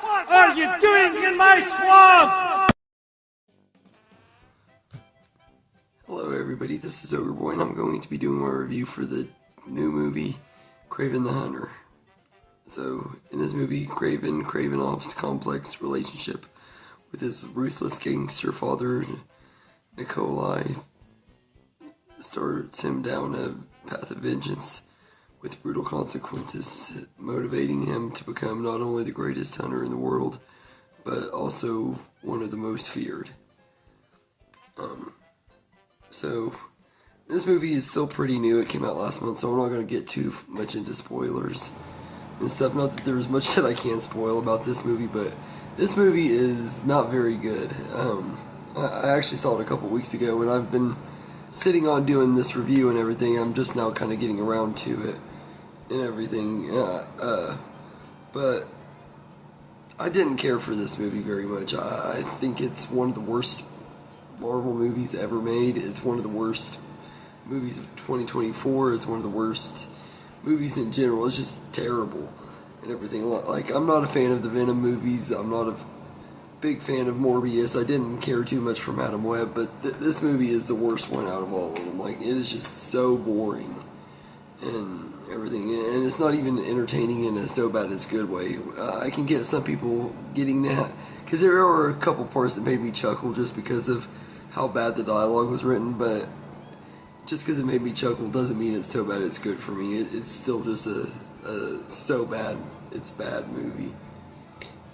What are you doing in my swamp? Hello everybody, this is Overboy and I'm going to be doing my review for the new movie, Kraven the Hunter. So, in this movie, Kravinoff's complex relationship with his ruthless gangster father, Nikolai, starts him down a path of vengeance with brutal consequences, motivating him to become not only the greatest hunter in the world, but also one of the most feared. So, this movie is still pretty new. It came out last month, so I'm not going to get too much into spoilers and stuff. Not that there's much that I can spoil about this movie, but this movie is not very good. I actually saw it a couple weeks ago, and I've been sitting on doing this review and everything. I'm just now kind of getting around to it and everything. But I didn't care for this movie very much. I think it's one of the worst Marvel movies ever made. It's one of the worst movies of 2024. It's one of the worst movies in general. It's just terrible and everything. Like, I'm not a fan of the Venom movies. I'm not a big fan of Morbius. I didn't care too much for Madam Web, but this movie is the worst one out of all of them. Like, it is just so boring and everything, and it's not even entertaining in a so bad it's good way. I can get some people getting that, because there were a couple parts that made me chuckle just because of how bad the dialogue was written, but just because it made me chuckle doesn't mean it's so bad it's good for me. It's still just a so bad it's bad movie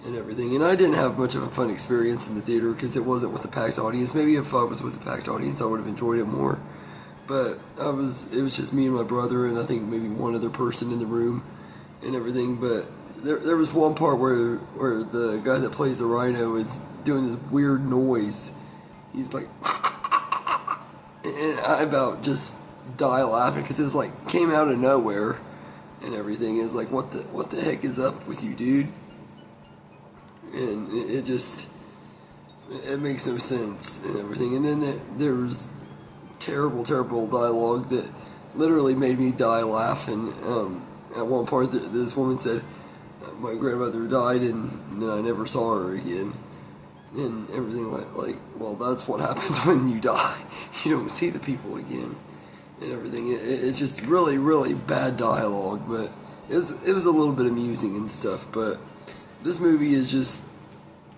and everything. And I didn't have much of a fun experience in the theater because it wasn't with a packed audience. Maybe if I was with a packed audience I would have enjoyed it more, but it was just me and my brother and I think maybe one other person in the room and everything. But there was one part where the guy that plays the Rhino is doing this weird noise. He's like, and I about just die laughing because it's like came out of nowhere and everything. It's like, what the heck is up with you, dude? And it makes no sense and everything. And then there was terrible dialogue that literally made me die laughing. At one part, this woman said, "My grandmother died, and then I never saw her again." And everything like, well, that's what happens when you die. You don't see the people again, and everything. It's just really bad dialogue, but it was a little bit amusing and stuff. But this movie is just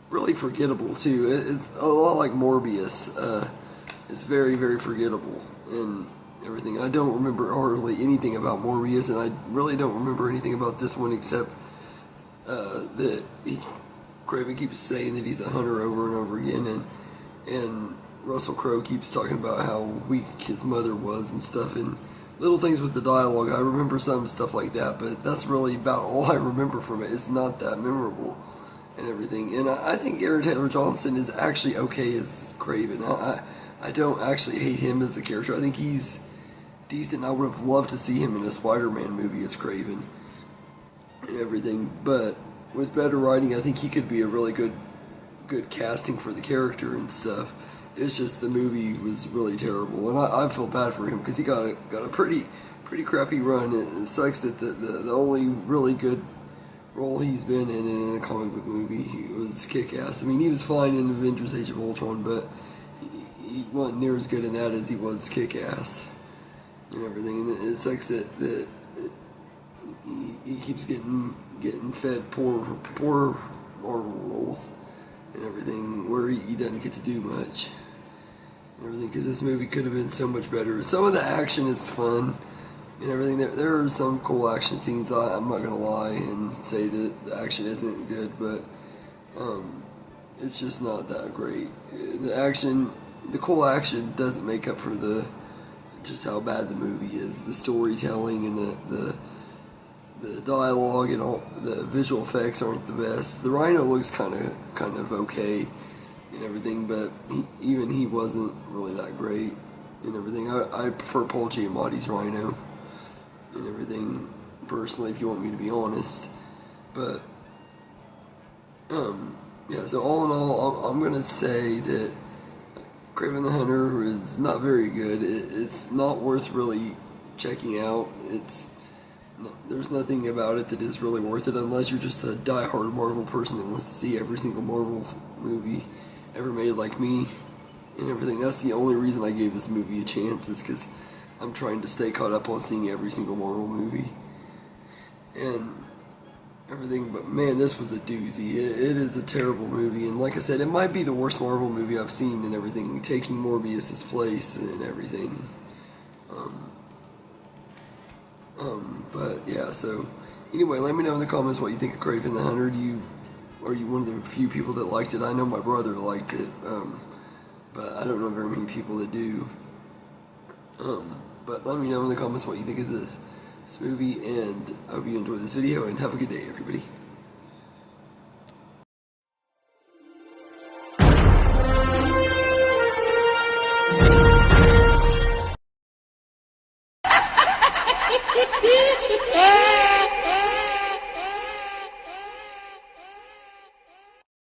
really forgettable too. It's a lot like Morbius. It's very forgettable and everything. I don't remember hardly anything about Morbius, and I really don't remember anything about this one except that Kraven keeps saying that he's a hunter over and over again, and Russell Crowe keeps talking about how weak his mother was and stuff, and little things with the dialogue. I remember some stuff like that, but that's really about all I remember from it. It's not that memorable and everything. And I think Aaron Taylor Johnson is actually okay as Kraven. I don't actually hate him as a character. I think he's decent. I would have loved to see him in a Spider-Man movie as Kraven and everything, but with better writing, I think he could be a really good casting for the character and stuff. It's just the movie was really terrible, and I feel bad for him because he got a pretty crappy run. It sucks that the only really good role he's been in a comic book movie was Kick-Ass. I mean, he was fine in Avengers: Age of Ultron, but he wasn't near as good in that as he was Kick-Ass and everything. And it sucks that he keeps getting fed poor Marvel roles and everything, where he doesn't get to do much and everything, because this movie could have been so much better. Some of the action is fun and everything. There are some cool action scenes. I'm not gonna lie and say that the action isn't good, but it's just not that great. The cool action doesn't make up for just how bad the movie is. The storytelling and the dialogue and all the visual effects aren't the best. The Rhino looks kind of okay and everything, but even he wasn't really that great and everything. I prefer Paul Giamatti's Rhino and everything personally, if you want me to be honest. But yeah. So all in all, I'm gonna say that Kraven the Hunter is not very good. It's not worth really checking out. It's there's nothing about it that is really worth it unless you're just a die-hard Marvel person that wants to see every single Marvel movie ever made like me and everything. That's the only reason I gave this movie a chance, is because I'm trying to stay caught up on seeing every single Marvel movie and everything. But man, this was a doozy. It is a terrible movie, and like I said, it might be the worst Marvel movie I've seen and everything, taking Morbius's place and everything. But yeah, so anyway, let me know in the comments what you think of Kraven the Hunter. Are you one of the few people that liked it? I know my brother liked it, but I don't know very many people that do. But let me know in the comments what you think of this movie, and I hope you enjoyed this video, and have a good day, everybody.